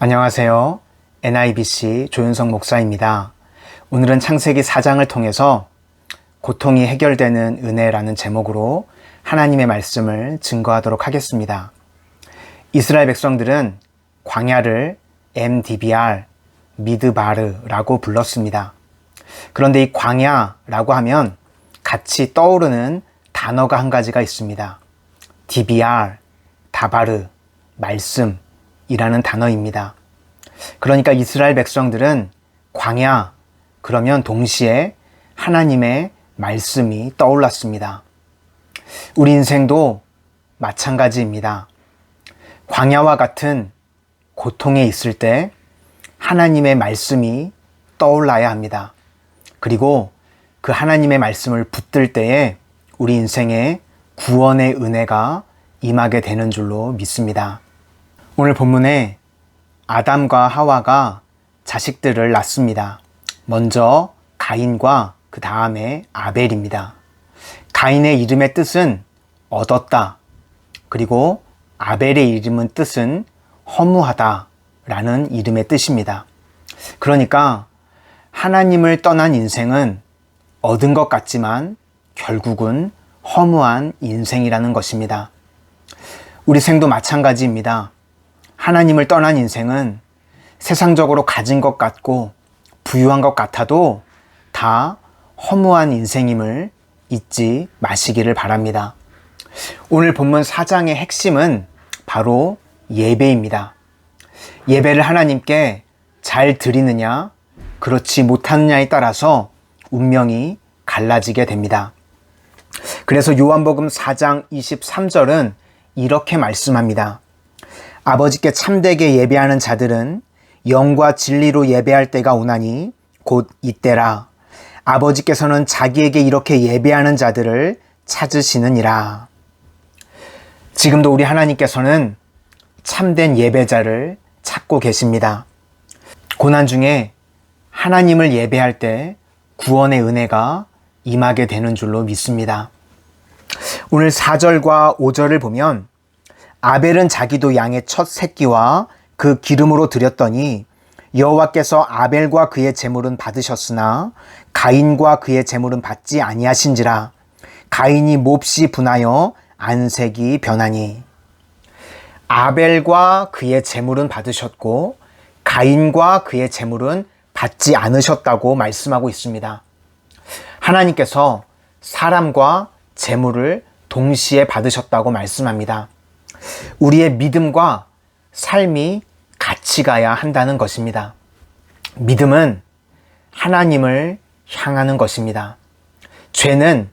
안녕하세요. NIBC 조윤성 목사입니다. 오늘은 창세기 4장을 통해서 고통이 해결되는 은혜라는 제목으로 하나님의 말씀을 증거하도록 하겠습니다. 이스라엘 백성들은 광야를 MDBR, 미드바르라고 불렀습니다. 그런데 이 광야라고 하면 같이 떠오르는 단어가 한 가지가 있습니다. DBR, 다바르, 말씀이라는 단어입니다. 그러니까 이스라엘 백성들은 광야, 그러면 동시에 하나님의 말씀이 떠올랐습니다. 우리 인생도 마찬가지입니다. 광야와 같은 고통에 있을 때 하나님의 말씀이 떠올라야 합니다. 그리고 그 하나님의 말씀을 붙들 때에 우리 인생에 구원의 은혜가 임하게 되는 줄로 믿습니다. 오늘 본문에 아담과 하와가 자식들을 낳습니다. 먼저 가인과 그 다음에 아벨입니다. 가인의 이름의 뜻은 얻었다. 그리고 아벨의 이름은 뜻은 허무하다 라는 이름의 뜻입니다. 그러니까 하나님을 떠난 인생은 얻은 것 같지만 결국은 허무한 인생이라는 것입니다. 우리 생도 마찬가지입니다. 하나님을 떠난 인생은 세상적으로 가진 것 같고 부유한 것 같아도 다 허무한 인생임을 잊지 마시기를 바랍니다. 오늘 본문 4장의 핵심은 바로 예배입니다. 예배를 하나님께 잘 드리느냐, 그렇지 못하느냐에 따라서 운명이 갈라지게 됩니다. 그래서 요한복음 4장 23절은 이렇게 말씀합니다. 아버지께 참되게 예배하는 자들은 영과 진리로 예배할 때가 오나니 곧 이때라. 아버지께서는 자기에게 이렇게 예배하는 자들을 찾으시느니라. 지금도 우리 하나님께서는 참된 예배자를 찾고 계십니다. 고난 중에 하나님을 예배할 때 구원의 은혜가 임하게 되는 줄로 믿습니다. 오늘 4절과 5절을 보면 아벨은 자기도 양의 첫 새끼와 그 기름으로 드렸더니 여호와께서 아벨과 그의 제물은 받으셨으나 가인과 그의 제물은 받지 아니하신지라. 가인이 몹시 분하여 안색이 변하니. 아벨과 그의 제물은 받으셨고 가인과 그의 제물은 받지 않으셨다고 말씀하고 있습니다. 하나님께서 사람과 제물을 동시에 받으셨다고 말씀합니다. 우리의 믿음과 삶이 같이 가야 한다는 것입니다. 믿음은 하나님을 향하는 것입니다. 죄는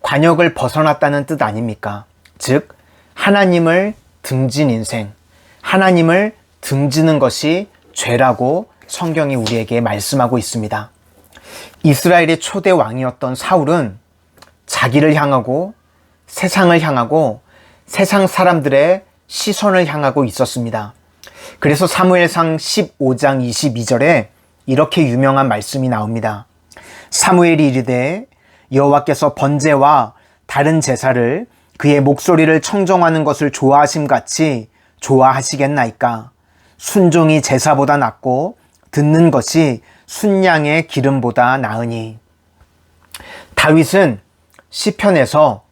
관역을 벗어났다는 뜻 아닙니까? 즉, 하나님을 등진 인생, 하나님을 등지는 것이 죄라고 성경이 우리에게 말씀하고 있습니다. 이스라엘의 초대 왕이었던 사울은 자기를 향하고 세상을 향하고 세상 사람들의 시선을 향하고 있었습니다. 그래서 사무엘상 15장 22절에 이렇게 유명한 말씀이 나옵니다. 사무엘이 이르되 여호와께서 번제와 다른 제사를 그의 목소리를 청정하는 것을 좋아하심같이 좋아하시겠나이까. 순종이 제사보다 낫고 듣는 것이 순양의 기름보다 나으니. 다윗은 시편에서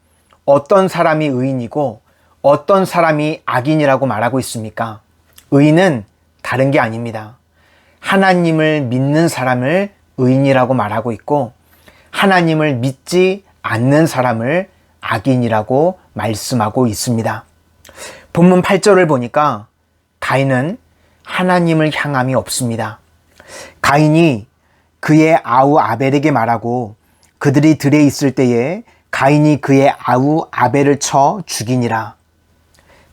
어떤 사람이 의인이고 어떤 사람이 악인이라고 말하고 있습니까? 의인은 다른 게 아닙니다. 하나님을 믿는 사람을 의인이라고 말하고 있고 하나님을 믿지 않는 사람을 악인이라고 말씀하고 있습니다. 본문 8절을 보니까 가인은 하나님을 향함이 없습니다. 가인이 그의 아우 아벨에게 말하고 그들이 들에 있을 때에 가인이 그의 아우 아벨을 쳐 죽이니라.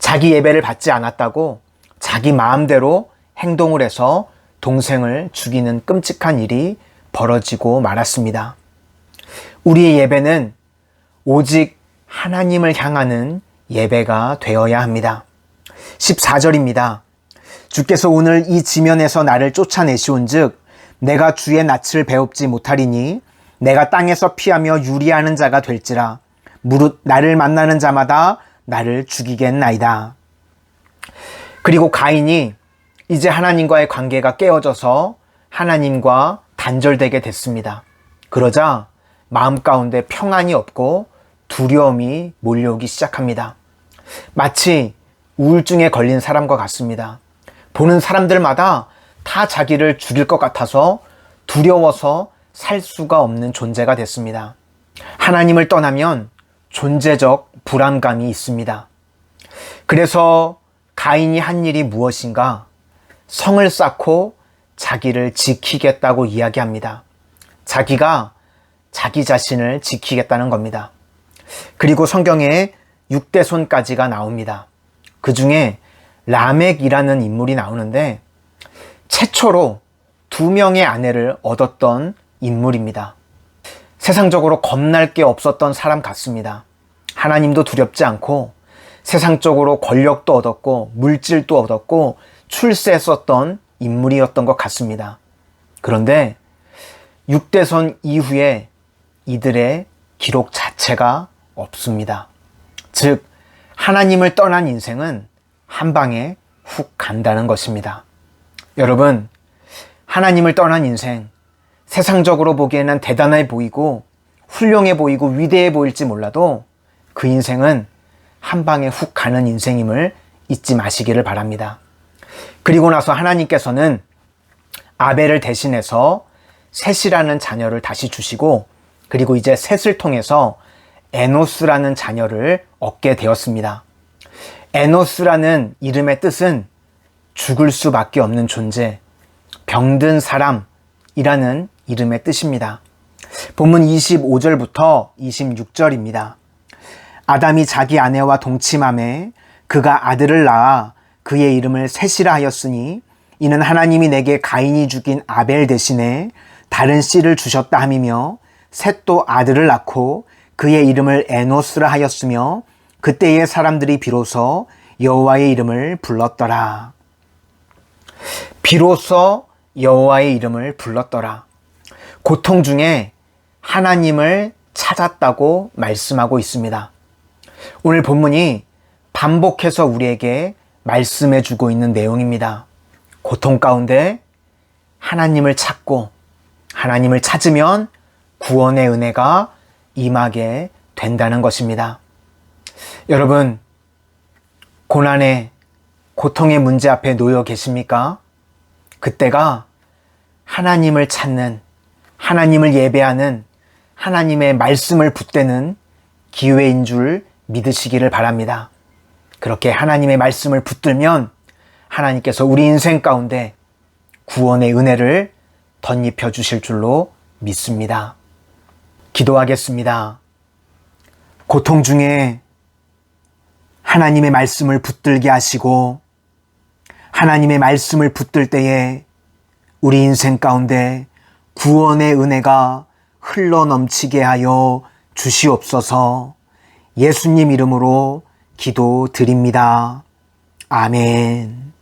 자기 예배를 받지 않았다고 자기 마음대로 행동을 해서 동생을 죽이는 끔찍한 일이 벌어지고 말았습니다. 우리의 예배는 오직 하나님을 향하는 예배가 되어야 합니다. 14절입니다. 주께서 오늘 이 지면에서 나를 쫓아내시온즉 내가 주의 낯을 배웁지 못하리니 내가 땅에서 피하며 유리하는 자가 될지라. 무릇 나를 만나는 자마다 나를 죽이겠나이다. 그리고 가인이 이제 하나님과의 관계가 깨어져서 하나님과 단절되게 됐습니다. 그러자 마음 가운데 평안이 없고 두려움이 몰려오기 시작합니다. 마치 우울증에 걸린 사람과 같습니다. 보는 사람들마다 다 자기를 죽일 것 같아서 두려워서 살 수가 없는 존재가 됐습니다. 하나님을 떠나면 존재적 불안감이 있습니다. 그래서 가인이 한 일이 무엇인가? 성을 쌓고 자기를 지키겠다고 이야기합니다. 자기가 자기 자신을 지키겠다는 겁니다. 그리고 성경에 6대손까지가 나옵니다. 그 중에 라멕이라는 인물이 나오는데 최초로 2명의 아내를 얻었던 인물입니다. 세상적으로 겁날 게 없었던 사람 같습니다. 하나님도 두렵지 않고 세상적으로 권력도 얻었고 물질도 얻었고 출세했었던 인물이었던 것 같습니다. 그런데 6대손 이후에 이들의 기록 자체가 없습니다. 즉 하나님을 떠난 인생은 한 방에 훅 간다는 것입니다. 여러분, 하나님을 떠난 인생, 세상적으로 보기에는 대단해 보이고 훌륭해 보이고 위대해 보일지 몰라도 그 인생은 한 방에 훅 가는 인생임을 잊지 마시기를 바랍니다. 그리고 나서 하나님께서는 아벨을 대신해서 셋이라는 자녀를 다시 주시고 그리고 이제 셋을 통해서 에노스라는 자녀를 얻게 되었습니다. 에노스라는 이름의 뜻은 죽을 수밖에 없는 존재, 병든 사람이라는 이름의 뜻입니다. 본문 25절부터 26절입니다. 아담이 자기 아내와 동침함에 그가 아들을 낳아 그의 이름을 셋이라 하였으니 이는 하나님이 내게 가인이 죽인 아벨 대신에 다른 씨를 주셨다 함이며 셋도 아들을 낳고 그의 이름을 에노스라 하였으며 그때의 사람들이 비로소 여호와의 이름을 불렀더라. 비로소 여호와의 이름을 불렀더라. 고통 중에 하나님을 찾았다고 말씀하고 있습니다. 오늘 본문이 반복해서 우리에게 말씀해 주고 있는 내용입니다. 고통 가운데 하나님을 찾고 하나님을 찾으면 구원의 은혜가 임하게 된다는 것입니다. 여러분, 고난의 고통의 문제 앞에 놓여 계십니까? 그때가 하나님을 찾는, 하나님을 예배하는, 하나님의 말씀을 붙드는 기회인 줄 믿으시기를 바랍니다. 그렇게 하나님의 말씀을 붙들면 하나님께서 우리 인생 가운데 구원의 은혜를 덧입혀 주실 줄로 믿습니다. 기도하겠습니다. 고통 중에 하나님의 말씀을 붙들게 하시고 하나님의 말씀을 붙들 때에 우리 인생 가운데 구원의 은혜가 흘러넘치게 하여 주시옵소서. 예수님 이름으로 기도드립니다. 아멘.